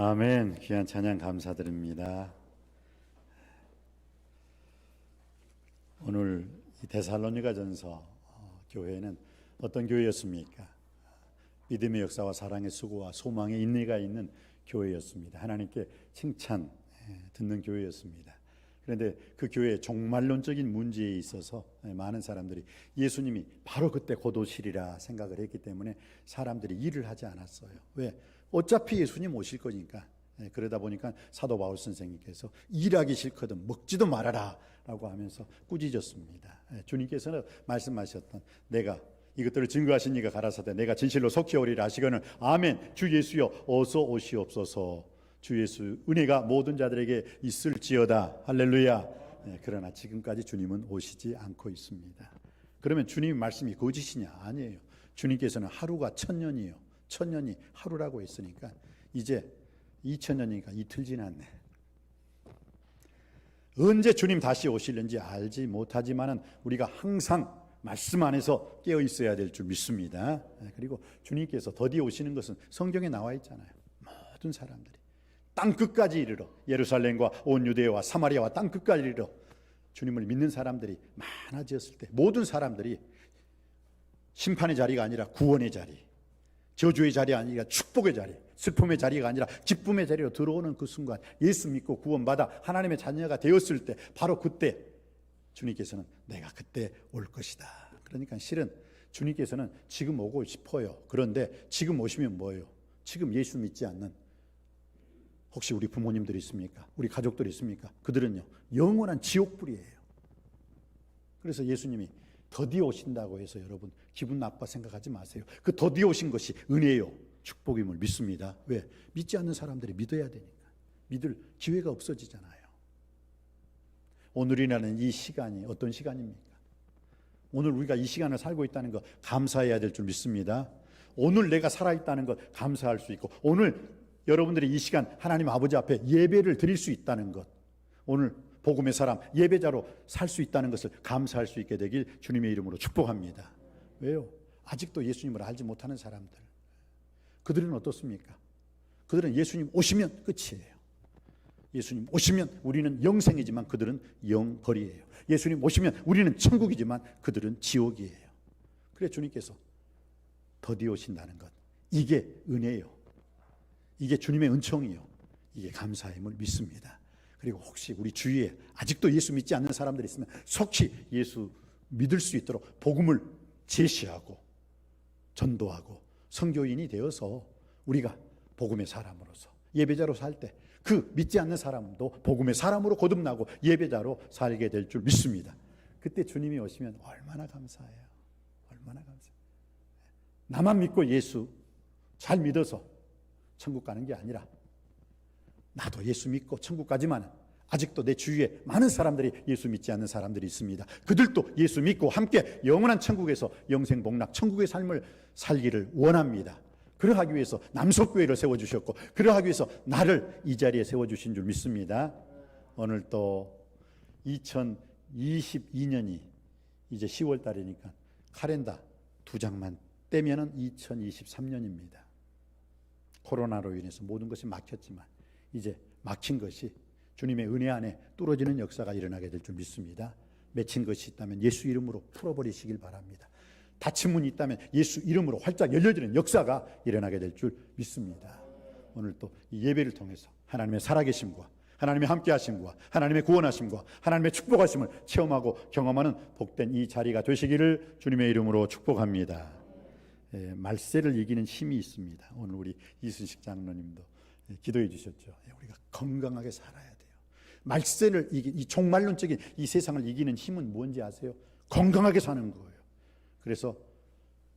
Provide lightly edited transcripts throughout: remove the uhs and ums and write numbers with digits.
아멘. 귀한 찬양 감사드립니다. 오늘 이 데살로니가전서 교회는 어떤 교회였습니까? 믿음의 역사와 사랑의 수고와 소망의 인내가 있는 교회였습니다. 하나님께 칭찬 듣는 교회였습니다. 그런데 그 교회의 종말론적인 문제에 있어서 많은 사람들이 예수님이 바로 그때 곧 오시리라 생각을 했기 때문에 사람들이 일을 하지 않았어요. 왜? 어차피 예수님 오실 거니까. 그러다 보니까 사도 바울 선생님께서 일하기 싫거든 먹지도 말아라 라고 하면서 꾸짖었습니다. 주님께서는 말씀하셨던 내가 이것들을 증거하시니까 가라사대 내가 진실로 속히 오리라 하시거늘 아멘. 주 예수여 어서 오시옵소서. 주 예수 은혜가 모든 자들에게 있을지어다. 할렐루야. 그러나 지금까지 주님은 오시지 않고 있습니다. 그러면 주님 말씀이 거짓이냐? 아니에요. 주님께서는 하루가 천년이요 천년이 하루라고 했으니까 이제 2000년이니까 이틀 지났네. 언제 주님 다시 오실는지 알지 못하지만은 우리가 항상 말씀 안에서 깨어 있어야 될 줄 믿습니다. 그리고 주님께서 더디 오시는 것은 성경에 나와 있잖아요. 모든 사람들이 땅 끝까지 이르러 예루살렘과 온 유대와 사마리아와 땅 끝까지 이르러 주님을 믿는 사람들이 많아졌을 때 모든 사람들이 심판의 자리가 아니라 구원의 자리, 저주의 자리가 아니라 축복의 자리, 슬픔의 자리가 아니라 기쁨의 자리로 들어오는 그 순간 예수 믿고 구원받아 하나님의 자녀가 되었을 때 바로 그때 주님께서는 내가 그때 올 것이다. 그러니까 실은 주님께서는 지금 오고 싶어요. 그런데 지금 오시면 뭐예요? 지금 예수 믿지 않는 혹시 우리 부모님들이 있습니까? 우리 가족들이 있습니까? 그들은요 영원한 지옥불이에요. 그래서 예수님이 더디 오신다고 해서 여러분 기분 나빠 생각하지 마세요. 그 더디 오신 것이 은혜요 축복임을 믿습니다. 왜? 믿지 않는 사람들이 믿어야 되니까. 믿을 기회가 없어지잖아요. 오늘이라는 이 시간이 어떤 시간입니까? 오늘 우리가 이 시간을 살고 있다는 것 감사해야 될 줄 믿습니다. 오늘 내가 살아있다는 것 감사할 수 있고 오늘 여러분들이 이 시간 하나님 아버지 앞에 예배를 드릴 수 있다는 것, 오늘 복음의 사람 예배자로 살 수 있다는 것을 감사할 수 있게 되길 주님의 이름으로 축복합니다. 왜요? 아직도 예수님을 알지 못하는 사람들, 그들은 어떻습니까? 그들은 예수님 오시면 끝이에요. 예수님 오시면 우리는 영생이지만 그들은 영벌이에요. 예수님 오시면 우리는 천국이지만 그들은 지옥이에요. 그래 주님께서 더디 오신다는 것, 이게 은혜요. 이게 주님의 은총이요. 이게 감사임을 믿습니다. 그리고 혹시 우리 주위에 아직도 예수 믿지 않는 사람들이 있으면 속히 예수 믿을 수 있도록 복음을 제시하고 전도하고 선교인이 되어서 우리가 복음의 사람으로서 예배자로 살 때 그 믿지 않는 사람도 복음의 사람으로 거듭나고 예배자로 살게 될 줄 믿습니다. 그때 주님이 오시면 얼마나 감사해요. 얼마나 감사해요. 나만 믿고 예수 잘 믿어서 천국 가는 게 아니라 나도 예수 믿고 천국 가지만 아직도 내 주위에 많은 사람들이 예수 믿지 않는 사람들이 있습니다. 그들도 예수 믿고 함께 영원한 천국에서 영생복락 천국의 삶을 살기를 원합니다. 그러하기 위해서 남석교회를 세워주셨고 그러하기 위해서 나를 이 자리에 세워주신 줄 믿습니다. 오늘 또 2022년이 이제 10월 달이니까 카렌다 2장만 떼면은 2023년입니다. 코로나로 인해서 모든 것이 막혔지만 이제 막힌 것이 주님의 은혜 안에 뚫어지는 역사가 일어나게 될 줄 믿습니다. 맺힌 것이 있다면 예수 이름으로 풀어버리시길 바랍니다. 닫힌 문이 있다면 예수 이름으로 활짝 열려지는 역사가 일어나게 될 줄 믿습니다. 오늘 또 이 예배를 통해서 하나님의 살아계심과 하나님의 함께하심과 하나님의 구원하심과 하나님의 축복하심을 체험하고 경험하는 복된 이 자리가 되시기를 주님의 이름으로 축복합니다. 말세를 이기는 힘이 있습니다. 오늘 우리 이순식 장로님도 기도해 주셨죠. 우리가 건강하게 살아야 돼요. 말세를 이 종말론적인 이 세상을 이기는 힘은 뭔지 아세요? 건강하게 사는 거예요. 그래서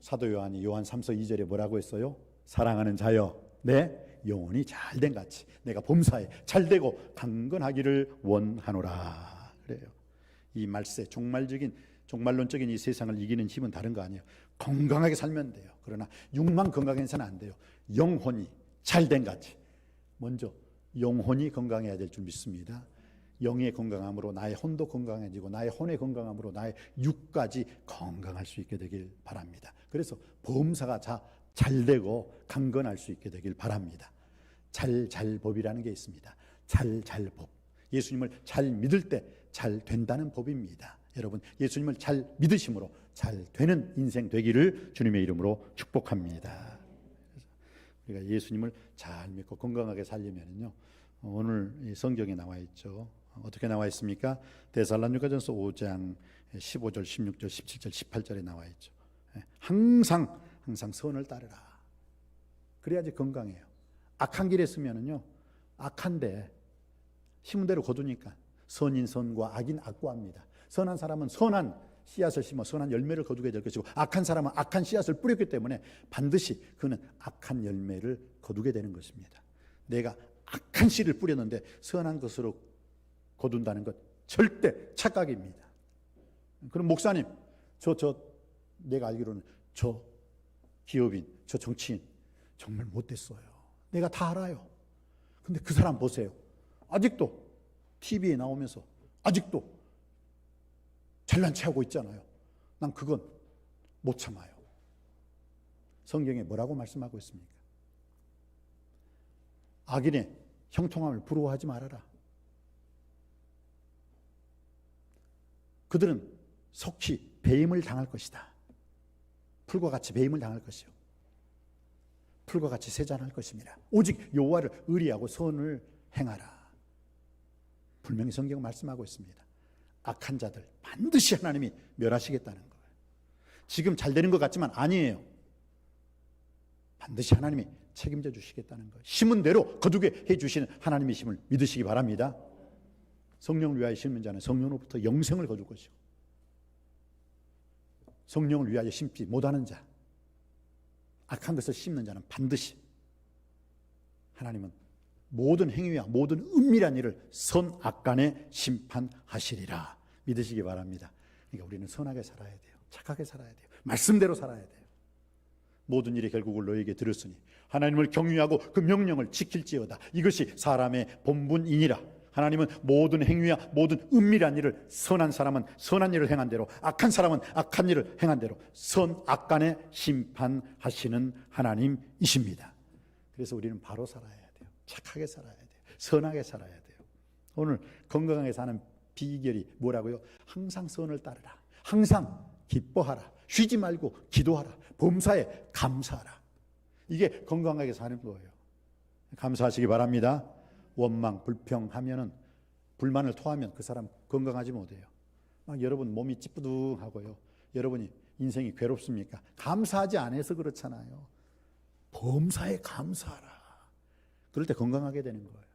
사도 요한이 요한 3서 2절에 뭐라고 했어요? 사랑하는 자여 내 영혼이 잘된 같이 내가 범사에 잘되고 강건하기를 원하노라. 그래요. 이 말세 종말론적인 이 세상을 이기는 힘은 다른 거 아니에요. 건강하게 살면 돼요. 그러나 육만 건강해서는 안 돼요. 영혼이 잘된 같이 먼저 영혼이 건강해야 될 줄 믿습니다. 영의 건강함으로 나의 혼도 건강해지고 나의 혼의 건강함으로 나의 육까지 건강할 수 있게 되길 바랍니다. 그래서 범사가 잘되고 강건할 수 있게 되길 바랍니다. 잘잘법이라는 게 있습니다. 잘잘법. 예수님을 잘 믿을 때 잘 된다는 법입니다. 여러분, 예수님을 잘 믿으심으로 잘 되는 인생 되기를 주님의 이름으로 축복합니다. 우리가 예수님을 잘 믿고 건강하게 살려면요, 오늘 이 성경에 나와 있죠. 어떻게 나와 있습니까? 데살로니가전서 5장 15절, 16절, 17절, 18절에 나와 있죠. 항상 선을 따르라. 그래야지 건강해요. 악한 길에 쓰면은요, 악한데 심은 대로 거두니까 선인 선과 악인 악과합니다. 선한 사람은 선한 씨앗을 심어 선한 열매를 거두게 될 것이고, 악한 사람은 악한 씨앗을 뿌렸기 때문에 반드시 그는 악한 열매를 거두게 되는 것입니다. 내가 악한 씨를 뿌렸는데 선한 것으로 거둔다는 것 절대 착각입니다. 그럼 목사님, 내가 알기로는 저 기업인, 저 정치인 정말 못됐어요. 내가 다 알아요. 근데 그 사람 보세요. 아직도 TV에 나오면서 아직도 잘난 체하고 있잖아요. 난 그건 못 참아요. 성경에 뭐라고 말씀하고 있습니까? 악인의 형통함을 부러워하지 말아라. 그들은 속히 배임을 당할 것이다. 풀과 같이 배임을 당할 것이요, 풀과 같이 세잔할 것입니다. 오직 여호와를 의리하고 선을 행하라. 분명히 성경은 말씀하고 있습니다. 악한 자들 반드시 하나님이 멸하시겠다는 거예요. 지금 잘 되는 것 같지만 아니에요. 반드시 하나님이 책임져 주시겠다는 거예요. 심은 대로 거두게 해주시는 하나님이심을 믿으시기 바랍니다. 성령을 위하여 심는 자는 성령으로부터 영생을 거둘 것이고, 성령을 위하여 심지 못하는 자, 악한 것을 심는 자는 반드시 하나님은 모든 행위와 모든 은밀한 일을 선악간에 심판하시리라 믿으시기 바랍니다. 그러니까 우리는 선하게 살아야 돼요. 착하게 살아야 돼요. 말씀대로 살아야 돼요. 모든 일의 결국을 너에게 들었으니 하나님을 경외하고 그 명령을 지킬지어다. 이것이 사람의 본분이니라. 하나님은 모든 행위와 모든 은밀한 일을, 선한 사람은 선한 일을 행한 대로, 악한 사람은 악한 일을 행한 대로 선악간에 심판하시는 하나님이십니다. 그래서 우리는 바로 살아야 돼요. 착하게 살아야 돼요. 선하게 살아야 돼요. 오늘 건강하게 사는 비결이 뭐라고요? 항상 선을 따르라. 항상 기뻐하라. 쉬지 말고 기도하라. 범사에 감사하라. 이게 건강하게 사는 거예요. 감사하시기 바랍니다. 원망, 불평하면은, 불만을 토하면 그 사람 건강하지 못해요. 막 여러분 몸이 찌뿌둥하고요. 여러분이 인생이 괴롭습니까? 감사하지 않아서 그렇잖아요. 범사에 감사하라. 그럴 때 건강하게 되는 거예요.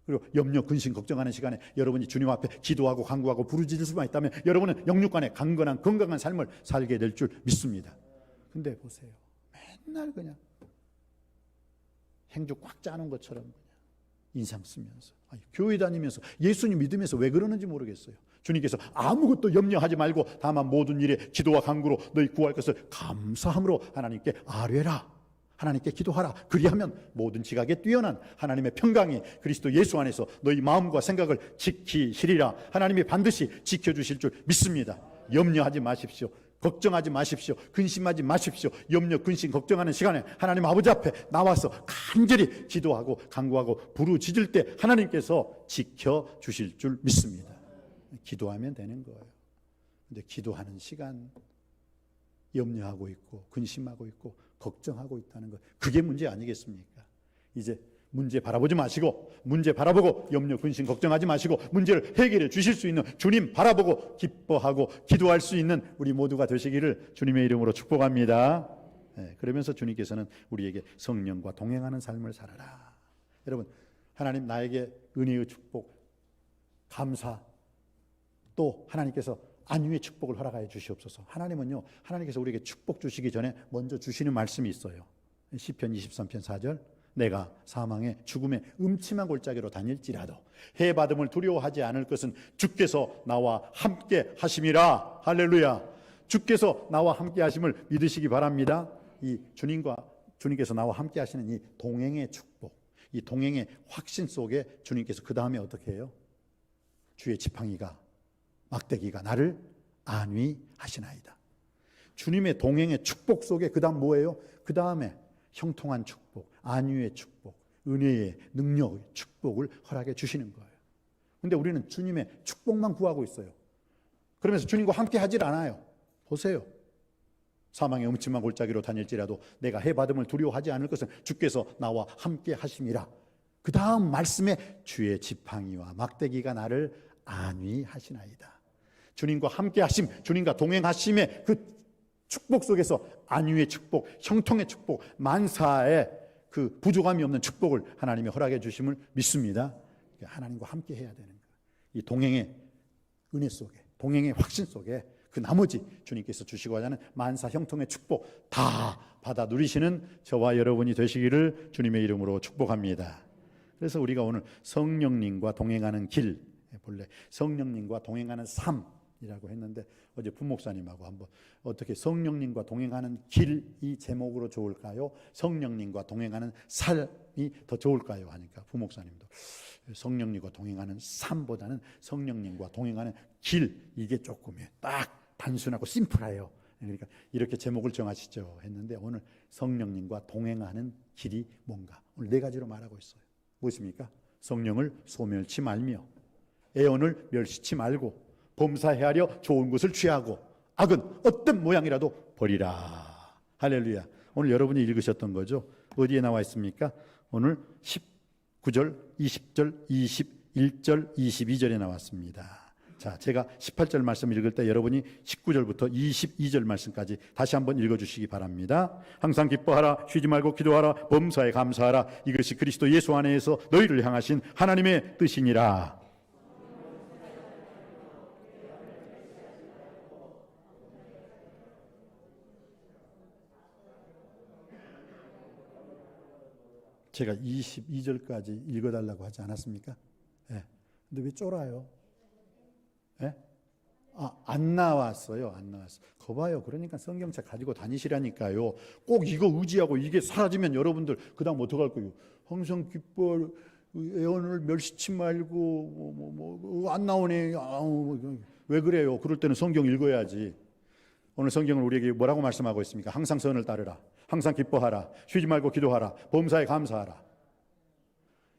그리고 염려, 근심, 걱정하는 시간에 여러분이 주님 앞에 기도하고 간구하고 부르짖을 수만 있다면 여러분은 영육간에 강건한 건강한 삶을 살게 될 줄 믿습니다. 근데 보세요. 맨날 그냥 행주 꽉 짜는 것처럼 그냥 인상 쓰면서, 교회 다니면서 예수님 믿으면서 왜 그러는지 모르겠어요. 주님께서 아무것도 염려하지 말고 다만 모든 일에 기도와 간구로 너희 구할 것을 감사함으로 하나님께 아뢰라. 하나님께 기도하라. 그리하면 모든 지각에 뛰어난 하나님의 평강이 그리스도 예수 안에서 너희 마음과 생각을 지키시리라. 하나님이 반드시 지켜주실 줄 믿습니다. 염려하지 마십시오. 걱정하지 마십시오. 근심하지 마십시오. 염려, 근심, 걱정하는 시간에 하나님 아버지 앞에 나와서 간절히 기도하고 간구하고 부르짖을 때 하나님께서 지켜주실 줄 믿습니다. 기도하면 되는 거예요. 근데 기도하는 시간 염려하고 있고 근심하고 있고 걱정하고 있다는 것, 그게 문제 아니겠습니까? 이제 문제 바라보지 마시고, 문제 바라보고 염려, 근심, 걱정하지 마시고 문제를 해결해 주실 수 있는 주님 바라보고 기뻐하고 기도할 수 있는 우리 모두가 되시기를 주님의 이름으로 축복합니다. 그러면서 주님께서는 우리에게 성령과 동행하는 삶을 살아라. 여러분, 하나님 나에게 은혜의 축복, 감사, 또 하나님께서 안위의 축복을 허락하여 주시옵소서. 하나님은요, 하나님께서 우리에게 축복 주시기 전에 먼저 주시는 말씀이 있어요. 시편 23편 4절, 내가 사망의 죽음의 음침한 골짜기로 다닐지라도 해받음을 두려워하지 않을 것은 주께서 나와 함께 하심이라. 할렐루야. 주께서 나와 함께 하심을 믿으시기 바랍니다. 이 주님께서 나와 함께 하시는 이 동행의 축복, 이 동행의 확신 속에 주님께서 그 다음에 어떻게 해요? 주의 지팡이가, 막대기가 나를 안위하시나이다. 주님의 동행의 축복 속에 그 다음 뭐예요? 그 다음에 형통한 축복, 안위의 축복, 은혜의 능력의 축복을 허락해 주시는 거예요. 근데 우리는 주님의 축복만 구하고 있어요. 그러면서 주님과 함께 하질 않아요. 보세요. 사망의 음침한 골짜기로 다닐지라도 내가 해받음을 두려워하지 않을 것은 주께서 나와 함께 하심이라. 그 다음 말씀에 주의 지팡이와 막대기가 나를 안위하시나이다. 주님과 함께 하심, 주님과 동행하심의 그 축복 속에서 안위의 축복, 형통의 축복, 만사의 그 부족함이 없는 축복을 하나님이 허락해 주심을 믿습니다. 하나님과 함께 해야 되는 거예요. 이 동행의 은혜 속에, 동행의 확신 속에 그 나머지 주님께서 주시고 하자는 만사 형통의 축복 다 받아 누리시는 저와 여러분이 되시기를 주님의 이름으로 축복합니다. 그래서 우리가 오늘 성령님과 동행하는 길, 본래 성령님과 동행하는 삶이라고 했는데 어제 부목사님하고 한번 어떻게 성령님과 동행하는 길이 제목으로 좋을까요? 성령님과 동행하는 삶이 더 좋을까요? 하니까 부목사님도 성령님과 동행하는 삶보다는 성령님과 동행하는 길, 이게 조금 딱 단순하고 심플해요. 그러니까 이렇게 제목을 정하시죠 했는데 오늘 성령님과 동행하는 길이 뭔가 오늘 네 가지로 말하고 있어요. 무엇입니까? 성령을 소멸치 말며 애언을 멸시치 말고 범사해하려 좋은 것을 취하고 악은 어떤 모양이라도 버리라. 할렐루야. 오늘 여러분이 읽으셨던 거죠. 어디에 나와 있습니까? 오늘 19절, 20절, 21절, 22절에 나왔습니다. 자, 제가 18절 말씀 읽을 때 여러분이 19절부터 22절 말씀까지 다시 한번 읽어주시기 바랍니다. 항상 기뻐하라, 쉬지 말고 기도하라, 범사에 감사하라. 이것이 그리스도 예수 안에서 너희를 향하신 하나님의 뜻이니라. 제가 22절까지 읽어달라고 하지 않았습니까? 네. 근데 왜 쫄아요? 예? 안 나왔어요. 안 나왔어. 거 봐요. 그러니까 성경책 가지고 다니시라니까요. 꼭 이거 의지하고 이게 사라지면 여러분들 그 다음 어떡할 거예요? 항상 기뻐, 애언을 멸시치 말고 안 나오네. 왜 그래요? 그럴 때는 성경 읽어야지. 오늘 성경은 우리에게 뭐라고 말씀하고 있습니까? 항상 선을 따르라. 항상 기뻐하라. 쉬지 말고 기도하라. 범사에 감사하라.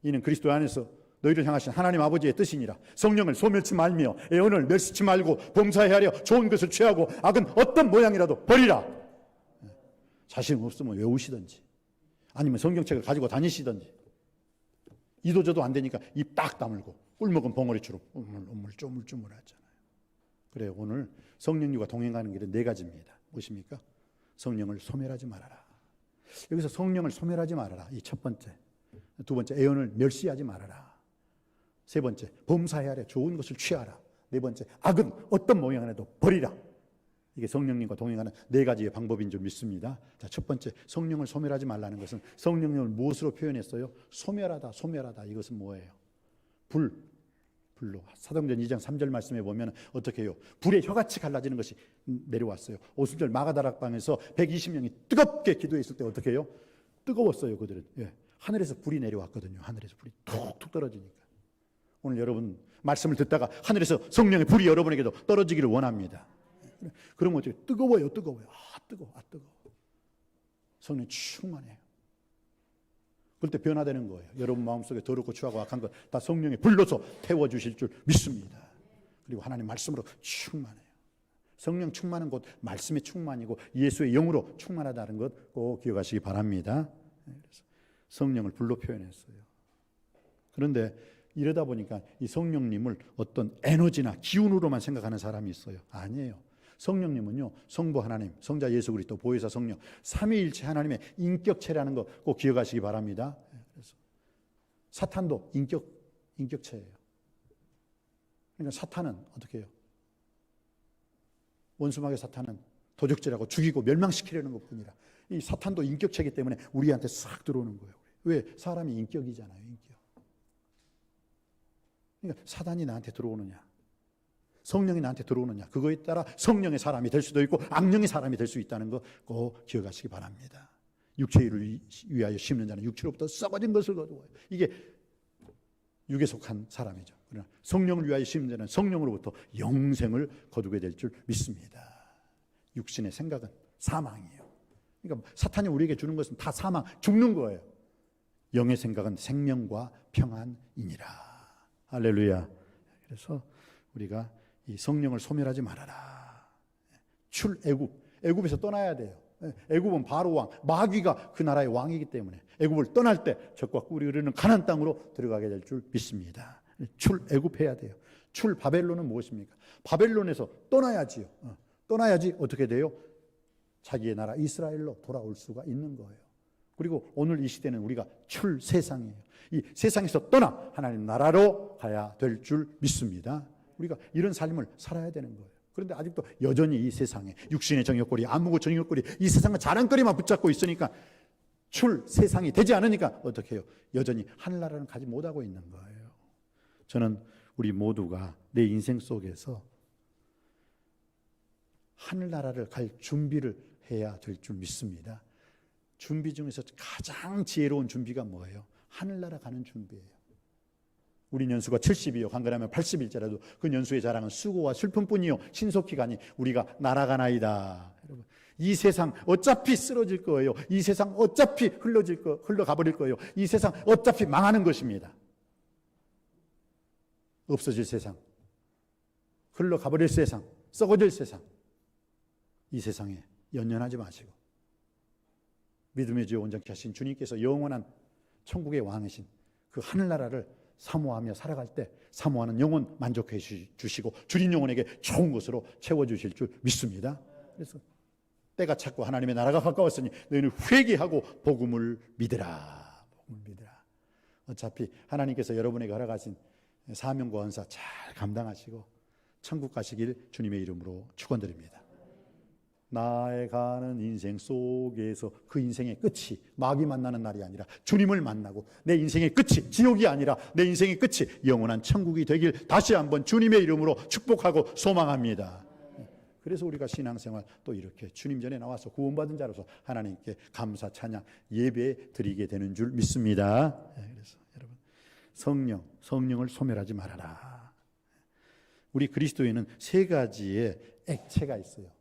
이는 그리스도 안에서 너희를 향하신 하나님 아버지의 뜻이니라. 성령을 소멸치 말며 애언을 멸시치 말고 범사해하려 좋은 것을 취하고 악은 어떤 모양이라도 버리라. 자신 없으면 외우시든지 아니면 성경책을 가지고 다니시든지 이도저도 안 되니까 입 딱 다물고 꿀먹은 벙어리처럼 우물쭈물하잖아요. 그래 오늘 성령님과 동행하는 길은 네 가지입니다. 무엇입니까? 성령을 소멸하지 말아라. 여기서 성령을 소멸하지 말아라. 이 첫 번째. 두 번째, 애언을 멸시하지 말아라. 세 번째, 범사해하려 좋은 것을 취하라. 네 번째, 악은 어떤 모양이라도 버리라. 이게 성령님과 동행하는 네 가지의 방법인 줄 믿습니다. 자, 첫 번째, 성령을 소멸하지 말라는 것은 성령님을 무엇으로 표현했어요? 소멸하다, 소멸하다. 이것은 뭐예요? 불로. 사도행전 2장 3절 말씀에 보면 어떻게 해요? 불에 혀같이 갈라지는 것이 내려왔어요. 오순절 마가다락방에서 120명이 뜨겁게 기도했을 때 어떻게 해요? 뜨거웠어요, 그들은. 예. 하늘에서 불이 내려왔거든요. 하늘에서 불이 툭툭 떨어지니까. 오늘 여러분 말씀을 듣다가 하늘에서 성령의 불이 여러분에게도 떨어지기를 원합니다. 그러면 어떻게 뜨거워요. 뜨거워. 성령 충만해요. 그럴 때 변화되는 거예요. 여러분 마음속에 더럽고 추하고 악한 것 다 성령의 불로서 태워주실 줄 믿습니다. 그리고 하나님 말씀으로 충만해요. 성령 충만한 것 말씀의 충만이고 예수의 영으로 충만하다는 것 꼭 기억하시기 바랍니다. 그래서 성령을 불로 표현했어요. 그런데 이러다 보니까 이 성령님을 어떤 에너지나 기운으로만 생각하는 사람이 있어요. 아니에요. 성령님은요, 성부 하나님, 성자 예수 그리스도, 보혜사 성령, 삼위일체 하나님의 인격체라는 거 꼭 기억하시기 바랍니다. 그래서 사탄도 인격체예요. 그러니까 사탄은 어떻게 해요? 원수마귀 사탄은 도적질하고 죽이고 멸망시키려는 것뿐이라 이 사탄도 인격체이기 때문에 우리한테 싹 들어오는 거예요. 왜? 사람이 인격이잖아요. 인격. 그러니까 사단이 나한테 들어오느냐, 성령이 나한테 들어오느냐, 그거에 따라 성령의 사람이 될 수도 있고 악령의 사람이 될 수 있다는 거 꼭 기억하시기 바랍니다. 육체를 위하여 심는 자는 육체로부터 썩어진 것을 거두어요. 이게 육에 속한 사람이죠. 그러나 성령을 위하여 심는 자는 성령으로부터 영생을 거두게 될 줄 믿습니다. 육신의 생각은 사망이에요. 그러니까 사탄이 우리에게 주는 것은 다 사망, 죽는 거예요. 영의 생각은 생명과 평안이니라. 할렐루야. 그래서 우리가 이 성령을 소멸하지 말아라. 애굽에서 떠나야 돼요. 애굽은 바로 왕, 마귀가 그 나라의 왕이기 때문에 애굽을 떠날 때 적과 꿀이 흐르는 가나안 땅으로 들어가게 될 줄 믿습니다. 출애굽해야 돼요. 바벨론은 무엇입니까? 바벨론에서 떠나야지요. 떠나야지 어떻게 돼요? 자기의 나라 이스라엘로 돌아올 수가 있는 거예요. 그리고 오늘 이 시대는 우리가 출세상이에요. 이 세상에서 떠나 하나님 나라로 가야 될 줄 믿습니다. 우리가 이런 삶을 살아야 되는 거예요. 그런데 아직도 여전히 이 세상에 육신의 정욕거리, 안목의 정욕거리, 이 세상은 자랑거리만 붙잡고 있으니까 출세상이 되지 않으니까 어떻게 해요? 여전히 하늘나라는 가지 못하고 있는 거예요. 저는 우리 모두가 내 인생 속에서 하늘나라를 갈 준비를 해야 될 줄 믿습니다. 준비 중에서 가장 지혜로운 준비가 뭐예요? 하늘나라 가는 준비예요. 우리 연수가 70이요 간간하면 80일째라도 그 연수의 자랑은 수고와 슬픔뿐이요 신속히가 아니 우리가 날아가나이다. 여러분, 이 세상 어차피 쓰러질 거예요. 이 세상 어차피 흘러가버릴 거예요. 이 세상 어차피 망하는 것입니다. 없어질 세상, 흘러가버릴 세상, 썩어질 세상, 이 세상에 연연하지 마시고 믿음의 주 온전케 하신 주님께서 영원한 천국의 왕이신 그 하늘나라를 사모하며 살아갈 때 사모하는 영혼 만족해 주시고 주린 영혼에게 좋은 것으로 채워주실 줄 믿습니다. 그래서 때가 찼고 하나님의 나라가 가까웠으니 너희는 회개하고 복음을 믿으라. 복음을 믿으라. 어차피 하나님께서 여러분에게 허락하신 사명과 은사 잘 감당하시고 천국 가시길 주님의 이름으로 축원드립니다. 나아가는 인생 속에서 그 인생의 끝이 마귀 만나는 날이 아니라 주님을 만나고 내 인생의 끝이 지옥이 아니라 내 인생의 끝이 영원한 천국이 되길 다시 한번 주님의 이름으로 축복하고 소망합니다. 그래서 우리가 신앙생활 또 이렇게 주님 전에 나와서 구원받은 자로서 하나님께 감사 찬양 예배 드리게 되는 줄 믿습니다. 그래서 여러분 성령을 소멸하지 말아라. 우리 그리스도인은 세 가지의 액체가 있어요.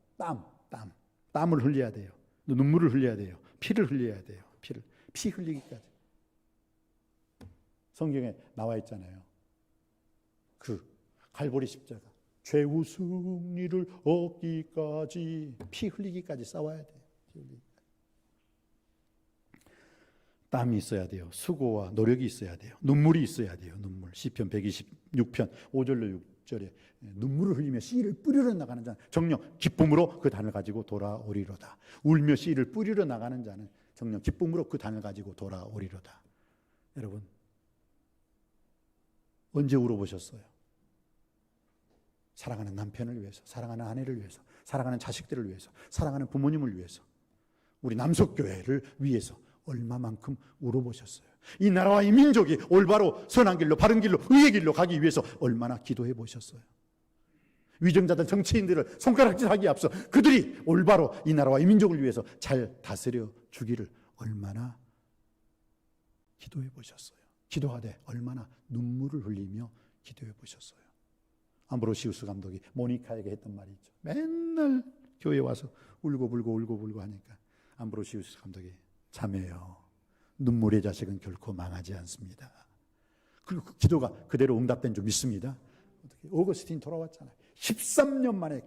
땀을 흘려야 돼요. 눈물을 흘려야 돼요. 피를 흘려야 돼요. 피 흘리기까지. 성경에 나와 있잖아요. 그 갈보리 십자가 죄우 승리를 얻기까지 피 흘리기까지 싸워야 돼요. 땀이 있어야 돼요. 수고와 노력이 있어야 돼요. 눈물이 있어야 돼요. 눈물. 시편 126편 5절로 6절에 눈물을 흘리며 씨를 뿌리러 나가는 자는 정녕 기쁨으로 그 단을 가지고 돌아오리로다. 울며 씨를 뿌리러 나가는 자는 정녕 기쁨으로 그 단을 가지고 돌아오리로다. 여러분 언제 울어보셨어요? 사랑하는 남편을 위해서, 사랑하는 아내를 위해서, 사랑하는 자식들을 위해서, 사랑하는 부모님을 위해서, 우리 남석교회를 위해서 얼마만큼 울어보셨어요? 이 나라와 이 민족이 올바로 선한 길로 바른 길로 의의 길로 가기 위해서 얼마나 기도해 보셨어요? 위정자들 정치인들을 손가락질하기에 앞서 그들이 올바로 이 나라와 이 민족을 위해서 잘 다스려 주기를 얼마나 기도해 보셨어요? 기도하되 얼마나 눈물을 흘리며 기도해 보셨어요? 암브로시우스 감독이 모니카에게 했던 말이 있죠. 맨날 교회에 와서 울고 하니까 암브로시우스 감독이 자매요, 눈물의 자식은 결코 망하지 않습니다. 그리고 그 기도가 그대로 응답된 줄 믿습니다. 어떻게 오거스틴 돌아왔잖아요. 13년 만에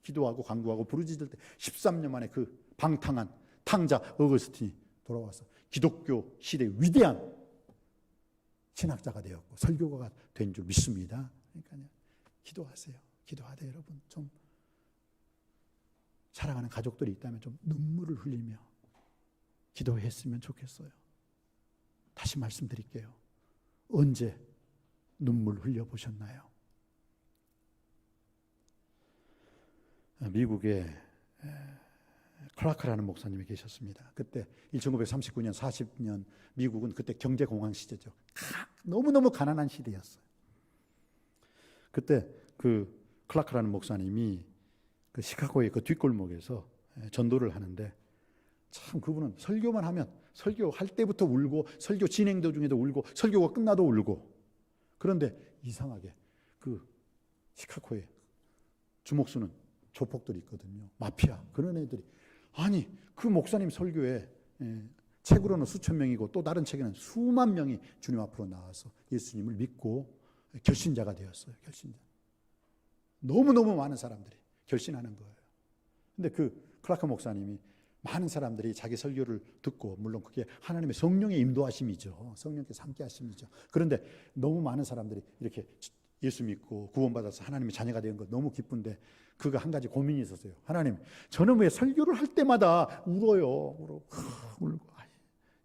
기도하고 간구하고 부르짖을 때 13년 만에 그 방탕한 탕자 오거스틴이 돌아와서 기독교 시대의 위대한 신학자가 되었고 설교가가 된 줄 믿습니다. 그러니까요, 기도하세요. 기도하되 여러분 좀 사랑하는 가족들이 있다면 좀 눈물을 흘리며 기도했으면 좋겠어요. 다시 말씀드릴게요. 언제 눈물 흘려보셨나요? 미국에 클라크라는 목사님이 계셨습니다. 그때 1939년 40년 미국은 그때 경제공황 시대죠. 너무너무 가난한 시대였어요. 그때 그 클라크라는 목사님이 그 시카고의 그 뒷골목에서 전도를 하는데 참 그분은 설교만 하면 설교할 때부터 울고 설교 진행 도중에도 울고 설교가 끝나도 울고. 그런데 이상하게 그 시카고에 주목수는 조폭들이 있거든요. 마피아 그런 애들이 아니 그 목사님 설교에 책으로는 수천 명이고 또 다른 책에는 수만 명이 주님 앞으로 나와서 예수님을 믿고 결신자가 되었어요. 결신자. 너무너무 많은 사람들이 결신하는 거예요. 근데 그 클라크 목사님이 많은 사람들이 자기 설교를 듣고, 물론 그게 하나님의 성령의 인도하심이죠. 성령께서 함께 하심이죠. 그런데 너무 많은 사람들이 이렇게 예수 믿고 구원받아서 하나님의 자녀가 된 거 너무 기쁜데 그가 한 가지 고민이 있었어요. 하나님, 저는 왜 설교를 할 때마다 울어요. 울고.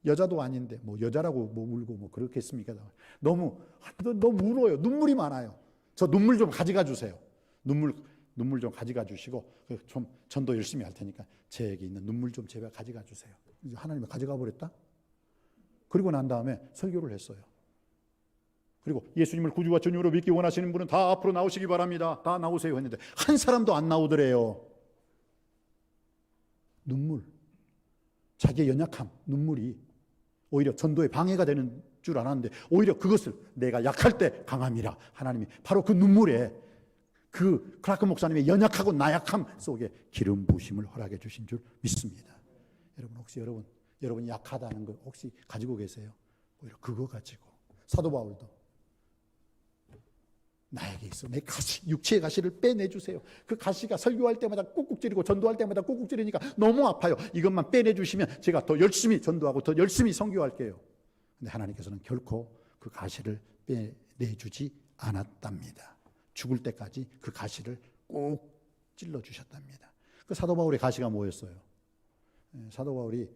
여자도 아닌데 뭐 여자라고 뭐 울고 뭐 그렇겠습니까? 너무 울어요. 눈물이 많아요. 저 눈물 좀 가져가 주세요. 눈물 좀 가져가 주시고 좀 전도 열심히 할 테니까 제게 있는 눈물 좀 제발 가져가 주세요. 하나님이 가져가 버렸다. 그리고 난 다음에 설교를 했어요. 그리고 예수님을 구주와 주님으로 믿기 원하시는 분은 다 앞으로 나오시기 바랍니다. 다 나오세요 했는데 한 사람도 안 나오더래요. 눈물, 자기의 연약함, 눈물이 오히려 전도에 방해가 되는 줄 알았는데 오히려 그것을 내가 약할 때 강함이라 하나님이 바로 그 눈물에 그 클라크 목사님의 연약하고 나약함 속에 기름 부으심을 허락해 주신 줄 믿습니다. 여러분 혹시 여러분이 약하다는 걸 혹시 가지고 계세요? 오히려 그거 가지고 사도 바울도 나에게 있어 내 가시, 육체의 가시를 빼내주세요. 그 가시가 설교할 때마다 꾹꾹 찌르고 전도할 때마다 꾹꾹 찌르니까 너무 아파요. 이것만 빼내주시면 제가 더 열심히 전도하고 더 열심히 선교할게요. 근데 하나님께서는 결코 그 가시를 빼내주지 않았답니다. 죽을 때까지 그 가시를 꼭 찔러주셨답니다. 그 사도 바울의 가시가 뭐였어요? 사도 바울이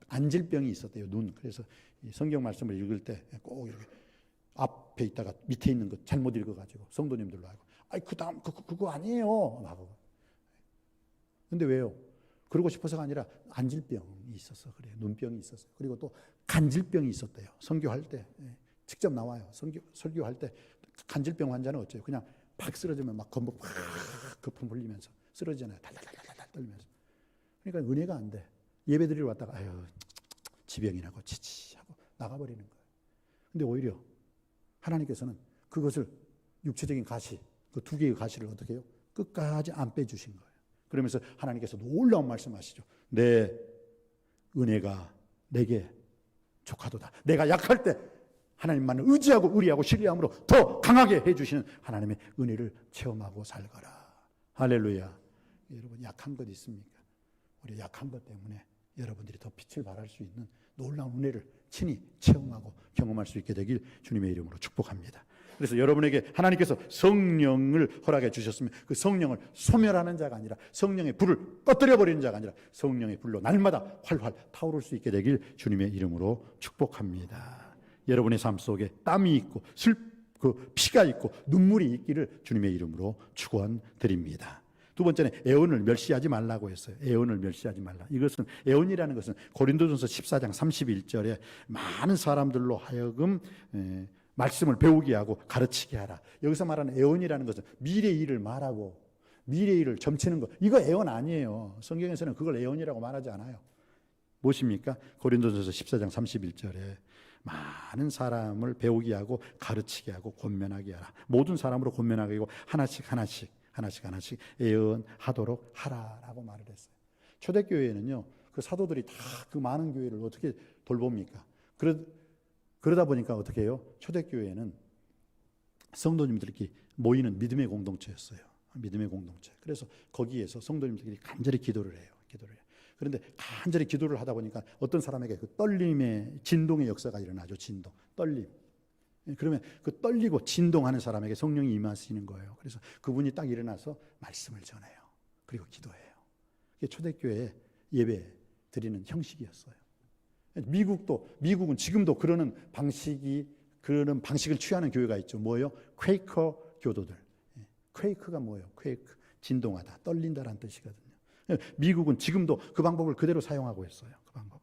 안질병이 있었대요. 눈. 그래서 성경 말씀을 읽을 때 꼭 이렇게 앞에 있다가 밑에 있는 것 잘못 읽어가지고 성도님들로 알고, 아이 그 다음 그거 아니에요. 하고. 근데 왜요? 그러고 싶어서가 아니라 안질병이 있었어. 그래요. 눈병이 있었어요. 그리고 또 간질병이 있었대요. 선교할 때 직접 나와요. 설교할 때 간질병 환자는 어째요? 그냥 팍 쓰러지면 막 건복 팍 거품 흘리면서 쓰러지잖아요. 달달달달 떨면서. 그러니까 은혜가 안 돼. 예배 드리러 왔다가 아유 지병이라고 치치하고 나가버리는 거예요. 근데 오히려 하나님께서는 그것을 육체적인 가시, 그 두 개의 가시를 어떻게 해요? 끝까지 안 빼주신 거예요. 그러면서 하나님께서 놀라운 말씀하시죠. 내 은혜가 내게 족하도다. 내가 약할 때 하나님만을 의지하고 의리하고 신뢰함으로 더 강하게 해주시는 하나님의 은혜를 체험하고 살거라. 할렐루야. 여러분 약한 것 있습니까? 우리 약한 것 때문에 여러분들이 더 빛을 발할 수 있는 놀라운 은혜를 친히 체험하고 경험할 수 있게 되길 주님의 이름으로 축복합니다. 그래서 여러분에게 하나님께서 성령을 허락해 주셨으면 그 성령을 소멸하는 자가 아니라 성령의 불을 꺼뜨려 버리는 자가 아니라 성령의 불로 날마다 활활 타오를 수 있게 되길 주님의 이름으로 축복합니다. 여러분의 삶 속에 땀이 있고 그 피가 있고 눈물이 있기를 주님의 이름으로 축원드립니다. 두 번째는 애언을 멸시하지 말라고 했어요. 애언을 멸시하지 말라. 이것은 애언이라는 것은 고린도전서 14장 31절에 많은 사람들로 하여금 말씀을 배우게 하고 가르치게 하라. 여기서 말하는 애언이라는 것은 미래 일을 말하고 미래 일을 점치는 것. 이거 애언 아니에요. 성경에서는 그걸 애언이라고 말하지 않아요. 무엇입니까? 고린도전서 14장 31절에 많은 사람을 배우게 하고 가르치게 하고 권면하게 하라. 모든 사람으로 권면하게 하고 하나씩 애언하도록 하라라고 말을 했어요. 초대교회는요, 그 사도들이 다 그 많은 교회를 어떻게 돌봅니까? 그러다 보니까 어떻게 해요? 초대교회는 성도님들끼리 모이는 믿음의 공동체였어요. 믿음의 공동체. 그래서 거기에서 성도님들끼리 간절히 기도를 해요. 그런데 간절히 기도를 하다 보니까 어떤 사람에게 그 떨림의 진동의 역사가 일어나죠. 떨림. 그러면 그 떨리고 진동하는 사람에게 성령이 임하시는 거예요. 그래서 그분이 딱 일어나서 말씀을 전해요. 그리고 기도해요. 그게 초대교회 예배 드리는 형식이었어요. 미국은 지금도 그런 방식을 취하는 교회가 있죠. 뭐예요? 퀘이커 교도들. 퀘이크가 뭐예요? 퀘이크. 진동하다, 떨린다라는 뜻이거든요. 미국은 지금도 그 방법을 그대로 사용하고 있어요. 그 방법을.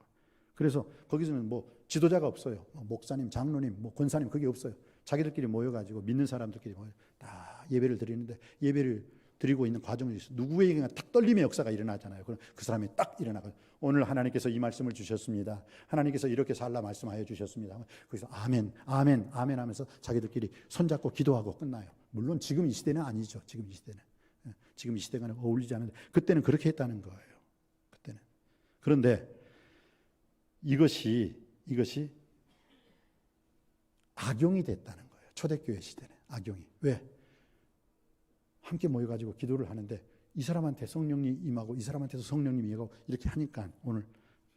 그래서 거기서는 뭐 지도자가 없어요. 목사님, 장로님, 권사님 그게 없어요. 자기들끼리 모여가지고 믿는 사람들끼리 다 예배를 드리는데 예배를 드리고 있는 과정이 있어요. 누구에게나 딱 떨림의 역사가 일어나잖아요. 그럼 그 사람이 딱 일어나고 오늘 하나님께서 이 말씀을 주셨습니다. 하나님께서 이렇게 살라 말씀하여 주셨습니다. 그래서 아멘 하면서 자기들끼리 손잡고 기도하고 끝나요. 물론 지금 이 시대는 아니죠. 지금 이 시대가 어울리지 않는데 그때는 그렇게 했다는 거예요. 그때는. 그런데 이것이 악용이 됐다는 거예요. 초대교회 시대는 악용이. 왜? 함께 모여가지고 기도를 하는데 이 사람한테 성령이 임하고 이 사람한테도 성령님이 임하고 이렇게 하니까 오늘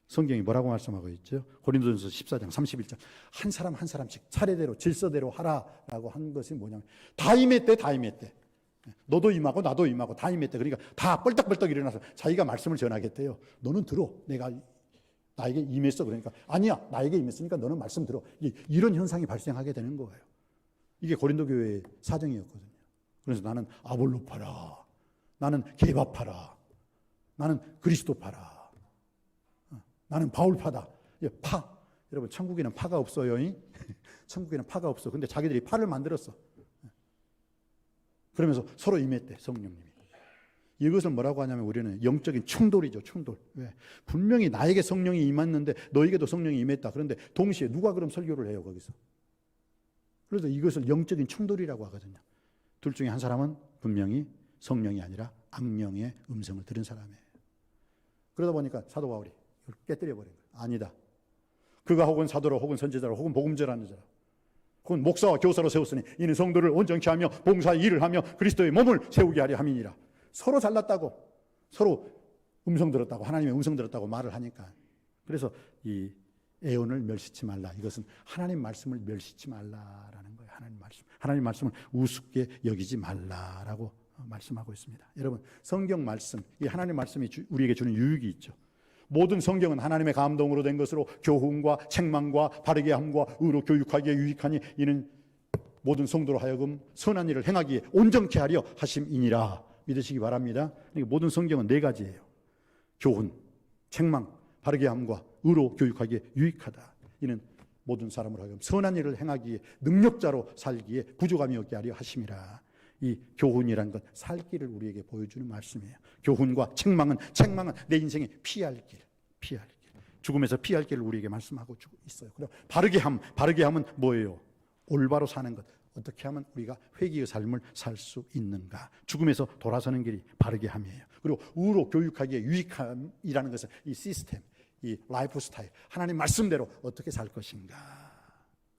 성경이 뭐라고 말씀하고 있죠? 고린도전서 14장 31절 한 사람 한 사람씩 차례대로 질서대로 하라라고 한 것이 뭐냐면 다 임했대. 너도 임하고 나도 임하고 다 임했대. 그러니까 다 뻘떡뻘떡 일어나서 자기가 말씀을 전하겠대요. 너는 들어. 내가 나에게 임했어. 그러니까 아니야. 나에게 임했으니까 너는 말씀 들어. 이런 현상이 발생하게 되는 거예요. 이게 고린도 교회의 사정이었거든요. 그래서 나는 아볼로 파라. 나는 게바 파라. 나는 그리스도 파라. 나는 바울 파다. 파. 여러분 천국에는 파가 없어요. 천국에는 파가 없어. 근데 자기들이 파를 만들었어. 그러면서 서로 임했대. 성령님이. 이것을 뭐라고 하냐면 우리는 영적인 충돌이죠. 충돌. 왜? 분명히 나에게 성령이 임했는데 너에게도 성령이 임했다. 그런데 동시에 누가 그럼 설교를 해요 거기서. 그래서 이것을 영적인 충돌이라고 하거든요. 둘 중에 한 사람은 분명히 성령이 아니라 악령의 음성을 들은 사람이에요. 그러다 보니까 사도 바울이 이걸 깨뜨려버린 거예요. 아니다. 그가 혹은 사도로 혹은 선지자로 혹은 복음전하는 자로 혹은 목사와 교사로 세웠으니 이는 성도를 온전케 하며 봉사의 일을 하며 그리스도의 몸을 세우게 하려 함이니라. 서로 잘났다고 서로 음성 들었다고 하나님의 음성 들었다고 말을 하니까 그래서 이 애언을 멸시치 말라. 이것은 하나님 말씀을 멸시치 말라라는 거예요. 하나님 말씀을 우습게 여기지 말라라고 말씀하고 있습니다. 여러분 성경 말씀, 이 하나님 말씀이 우리에게 주는 유익이 있죠. 모든 성경은 하나님의 감동으로 된 것으로 교훈과 책망과 바르게 함과 의로 교육하기에 유익하니 이는 모든 성도로 하여금 선한 일을 행하기에 온전케 하려 하심이니라. 믿으시기 바랍니다. 그러니까 모든 성경은 네 가지예요. 교훈, 책망, 바르게 함과 의로 교육하기에 유익하다. 이는 모든 사람으로 하여금 선한 일을 행하기에 능력자로 살기에 부족함이 없게 하려 하심이라. 이 교훈이라는 건 살 길을 우리에게 보여주는 말씀이에요. 교훈과 책망은 내 인생에 피할 길. 죽음에서 피할 길을 우리에게 말씀하고 있어요. 그리고 바르게 함은 뭐예요? 올바로 사는 것. 어떻게 하면 우리가 회개의 삶을 살 수 있는가? 죽음에서 돌아서는 길이 바르게 함이에요. 그리고 의로 교육하기에 유익함이라는 것은 이 시스템, 이 라이프 스타일, 하나님 말씀대로 어떻게 살 것인가?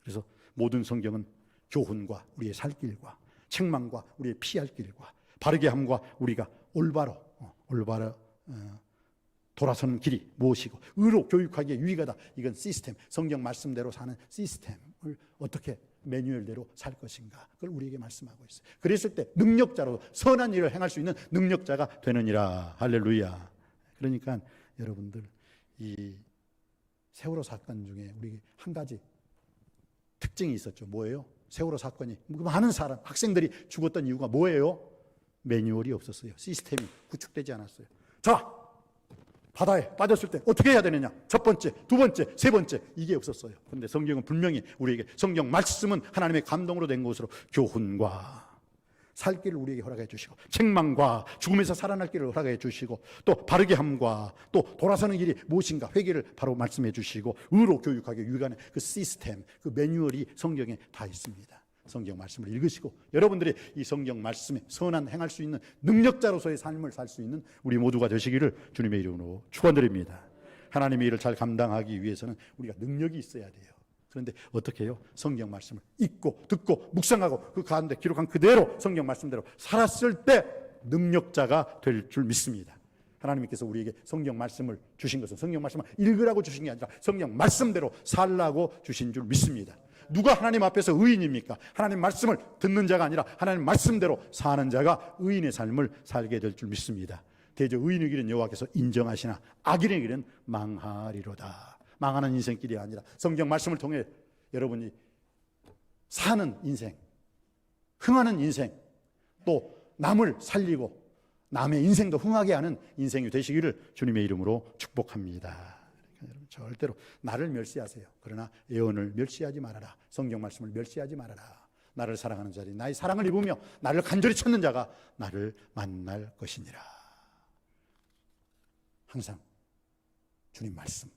그래서 모든 성경은 교훈과 우리의 살 길과 책망과 우리의 피할 길과 바르게 함과 우리가 올바로 돌아서는 길이 무엇이고 의로 교육하기에 유익하다. 이건 시스템, 성경 말씀대로 사는 시스템을 어떻게 매뉴얼대로 살 것인가 그걸 우리에게 말씀하고 있어요. 그랬을 때 능력자로 선한 일을 행할 수 있는 능력자가 되느니라. 할렐루야. 그러니까 여러분들 이 세월호 사건 중에 우리 한 가지 특징이 있었죠. 뭐예요? 세월호 사건이 많은 사람 학생들이 죽었던 이유가 뭐예요? 매뉴얼이 없었어요. 시스템이 구축되지 않았어요. 자, 바다에 빠졌을 때 어떻게 해야 되느냐? 첫 번째, 두 번째, 세 번째 이게 없었어요. 그런데 성경은 분명히 우리에게 성경 말씀은 하나님의 감동으로 된 것으로 교훈과 살 길을 우리에게 허락해 주시고 책망과 죽음에서 살아날 길을 허락해 주시고 또 바르게 함과 또 돌아서는 길이 무엇인가 회개를 바로 말씀해 주시고 의로 교육하게 유익하는 그 시스템, 그 매뉴얼이 성경에 다 있습니다. 성경 말씀을 읽으시고 여러분들이 이 성경 말씀에 선한 행할 수 있는 능력자로서의 삶을 살 수 있는 우리 모두가 되시기를 주님의 이름으로 축원드립니다. 하나님의 일을 잘 감당하기 위해서는 우리가 능력이 있어야 돼요. 그런데 어떻게 해요? 성경 말씀을 읽고 듣고 묵상하고 그 가운데 기록한 그대로 성경 말씀대로 살았을 때 능력자가 될 줄 믿습니다. 하나님께서 우리에게 성경 말씀을 주신 것은 성경 말씀을 읽으라고 주신 게 아니라 성경 말씀대로 살라고 주신 줄 믿습니다. 누가 하나님 앞에서 의인입니까? 하나님 말씀을 듣는 자가 아니라 하나님 말씀대로 사는 자가 의인의 삶을 살게 될 줄 믿습니다. 대저 의인의 길은 여호와께서 인정하시나 악인의 길은 망하리로다. 망하는 인생길이 아니라 성경 말씀을 통해 여러분이 사는 인생, 흥하는 인생, 또 남을 살리고 남의 인생도 흥하게 하는 인생이 되시기를 주님의 이름으로 축복합니다. 여러분 절대로 나를 멸시하세요. 그러나 예언을 멸시하지 말아라. 성경 말씀을 멸시하지 말아라. 나를 사랑하는 자들이 나의 사랑을 입으며 나를 간절히 찾는 자가 나를 만날 것이니라. 항상 주님 말씀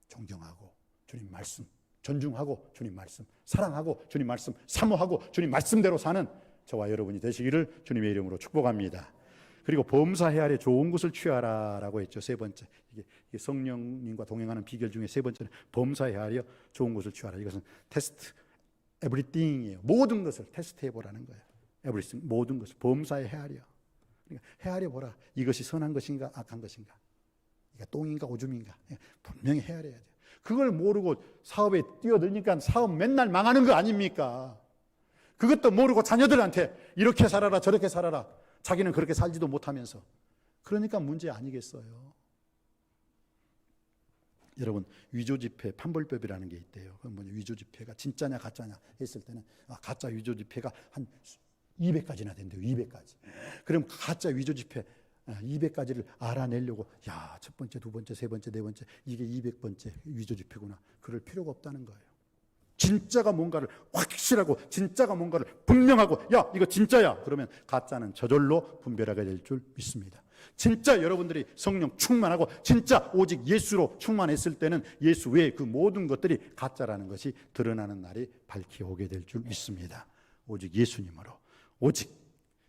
존경하고 주님 말씀 존중하고 주님 말씀 사랑하고 주님 말씀 사모하고 주님 말씀대로 사는 저와 여러분이 되시기를 주님의 이름으로 축복합니다. 그리고 범사해 아래 좋은 것을 취하라라고 했죠. 세 번째, 이게 성령님과 동행하는 비결 중에 세 번째는 범사해 아래 좋은 것을 취하라. 이것은 테스트 에브리띵이에요. 모든 것을 테스트해 보라는 거예요. 에브리띵, 모든 것을 범사에 헤아려. 그러니까 헤아려 보라. 이것이 선한 것인가 악한 것인가, 이게 똥인가 오줌인가 분명히 헤아려야 돼요. 그걸 모르고 사업에 뛰어들니까 사업 맨날 망하는 거 아닙니까? 그것도 모르고 자녀들한테 이렇게 살아라 저렇게 살아라, 자기는 그렇게 살지도 못하면서. 그러니까 문제 아니겠어요? 여러분, 위조지폐 판별법이라는 게 있대요. 그건 뭐냐, 위조지폐가 진짜냐 가짜냐 했을 때는 가짜 위조지폐가 한 200가지나 된대요. 200가지. 그럼 가짜 위조지폐 200가지를 알아내려고 첫 번째, 두 번째, 세 번째, 네 번째, 이게 200번째 위조지폐구나, 그럴 필요가 없다는 거예요. 진짜가 뭔가를 확실하고 진짜가 뭔가를 분명하고 이거 진짜야 그러면 가짜는 저절로 분별하게 될 줄 믿습니다. 진짜 여러분들이 성령 충만하고 진짜 오직 예수로 충만했을 때는 예수 외의 그 모든 것들이 가짜라는 것이 드러나는 날이 밝히 오게 될 줄 믿습니다. 오직 예수님으로, 오직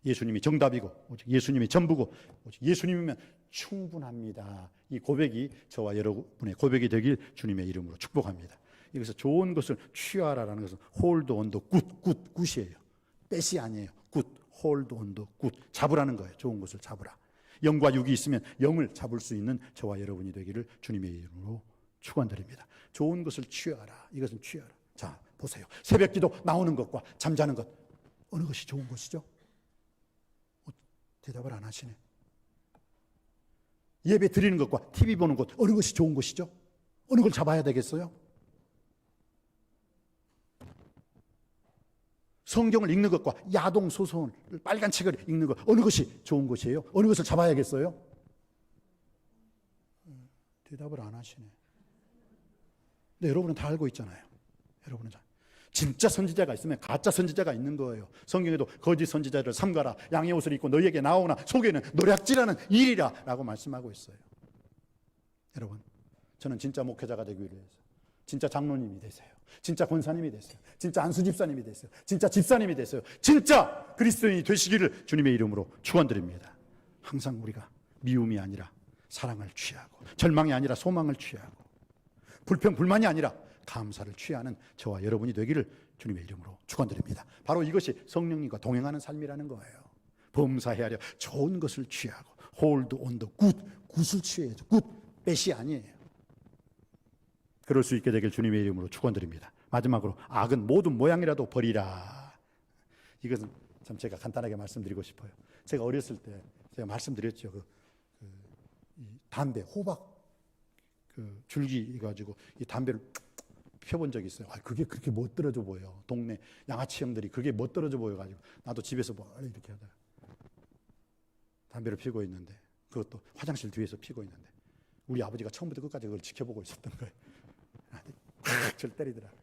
예수님이 정답이고 오직 예수님이 전부고 오직 예수님이면 충분합니다. 이 고백이 저와 여러분의 고백이 되길 주님의 이름으로 축복합니다. 여기서 좋은 것을 취하라라는 것은 hold on the good, 굿이에요. 뺏이 아니에요. good, hold on the good. 잡으라는 거예요. 좋은 것을 잡으라. 영과 육이 있으면 영을 잡을 수 있는 저와 여러분이 되기를 주님의 이름으로 축원드립니다. 좋은 것을 취하라. 이것은 취하라. 자, 보세요. 새벽기도 나오는 것과 잠자는 것, 어느 것이 좋은 것이죠? 대답을 안 하시네. 예배 드리는 것과 TV 보는 것, 어느 것이 좋은 것이죠? 어느 걸 잡아야 되겠어요? 성경을 읽는 것과 야동 소설, 빨간 책을 읽는 것, 어느 것이 좋은 것이에요? 어느 것을 잡아야겠어요? 대답을 안 하시네. 근데 여러분은 다 알고 있잖아요. 여러분은 진짜 선지자가 있으면 가짜 선지자가 있는 거예요. 성경에도 거짓 선지자를 삼가라, 양의 옷을 입고 너희에게 나오나 속에는 노략질하는 일이라 라고 말씀하고 있어요. 여러분, 저는 진짜 목회자가 되기 위해서 진짜 장로님이 되세요. 진짜 권사님이 되세요. 진짜 안수 집사님이 되세요. 진짜 집사님이 되세요. 진짜 그리스도인이 되시기를 주님의 이름으로 축원드립니다. 항상 우리가 미움이 아니라 사랑을 취하고, 절망이 아니라 소망을 취하고, 불평 불만이 아니라 감사를 취하는 저와 여러분이 되기를 주님의 이름으로 축원드립니다. 바로 이것이 성령님과 동행하는 삶이라는 거예요. 범사해하려 좋은 것을 취하고, hold on the good, 굿을 취해야죠. 굿, 뺏이 아니에요. 그럴 수 있게 되길 주님의 이름으로 축원드립니다. 마지막으로 악은 모든 모양이라도 버리라. 이것은 참 제가 간단하게 말씀드리고 싶어요. 제가 어렸을 때 제가 말씀드렸죠. 이 담배, 호박 줄기 가지고 이 담배를 펴본 적이 있어요. 그게 그렇게 멋들어져 보여. 동네 양아치 형들이 그게 멋들어져 보여가지고 나도 집에서 멀리 이렇게 하다가 담배를 피우고 있는데, 그것도 화장실 뒤에서 피우고 있는데 우리 아버지가 처음부터 끝까지 그걸 지켜보고 있었던 거예요. 저를 때리더라고요.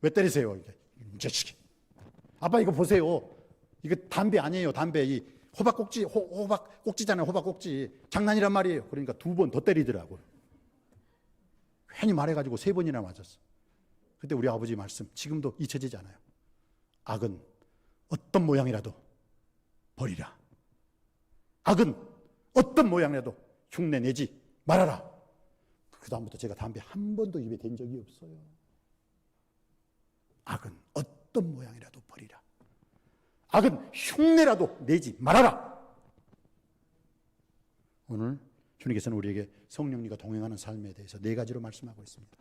왜 때리세요? 이게 자식이. 아빠 이거 보세요. 이거 담배 아니에요. 담배. 이 호박 꼭지, 호박 꼭지잖아요. 호박 꼭지. 장난이란 말이에요. 그러니까 2번 더 때리더라고요. 괜히 말해가지고 3번이나 맞았어. 그때 우리 아버지 말씀 지금도 잊혀지지 않아요. 악은 어떤 모양이라도 버리라. 악은 어떤 모양이라도 흉내 내지 말아라. 그 다음부터 제가 담배 한 번도 입에 댄 적이 없어요. 악은 어떤 모양이라도 버리라. 악은 흉내라도 내지 말아라. 오늘 주님께서는 우리에게 성령님과 동행하는 삶에 대해서 4가지로 말씀하고 있습니다.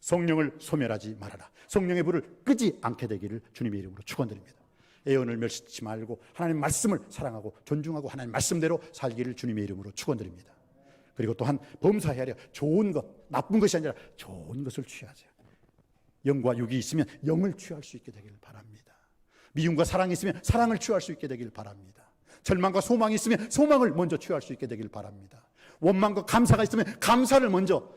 성령을 소멸하지 말아라. 성령의 불을 끄지 않게 되기를 주님의 이름으로 축원드립니다. 애언을 멸시치 말고 하나님 말씀을 사랑하고 존중하고 하나님 말씀대로 살기를 주님의 이름으로 축원드립니다. 그리고 또한 범사해하려 좋은 것, 나쁜 것이 아니라 좋은 것을 취하세요. 영과 육이 있으면 영을 취할 수 있게 되기를 바랍니다. 미움과 사랑이 있으면 사랑을 취할 수 있게 되기를 바랍니다. 절망과 소망이 있으면 소망을 먼저 취할 수 있게 되기를 바랍니다. 원망과 감사가 있으면 감사를 먼저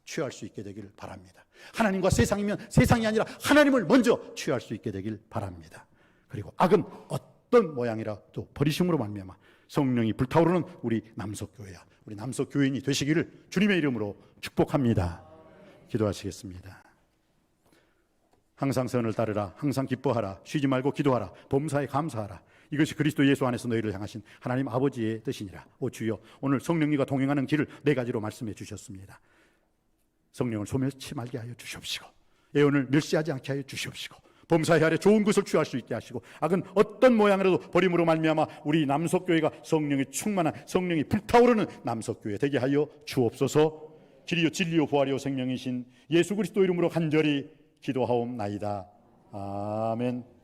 취할 수 있게 되기를 바랍니다. 하나님과 세상이면 세상이 아니라 하나님을 먼저 취할 수 있게 되길 바랍니다. 그리고 악은 어떤 모양이라도 버리심으로 말미암아 성령이 불타오르는 우리 남석교회야, 우리 남석교인이 되시기를 주님의 이름으로 축복합니다. 기도하시겠습니다. 항상 선을 따르라. 항상 기뻐하라. 쉬지 말고 기도하라. 범사에 감사하라. 이것이 그리스도 예수 안에서 너희를 향하신 하나님 아버지의 뜻이니라. 오 주여, 오늘 성령님과 동행하는 길을 네 가지로 말씀해 주셨습니다. 성령을 소멸치 말게 하여 주시옵시고, 예언을 멸시하지 않게 하여 주시옵시고, 범사의 아래 좋은 것을 취할 수 있게 하시고, 악은 어떤 모양으로도 버림으로 말미암아 우리 남석교회가 성령이 충만한, 성령이 불타오르는 남석교회 되게 하여 주옵소서. 길이요 진리요 부활이요 생명이신 예수 그리스도 이름으로 간절히 기도하옵나이다. 아멘.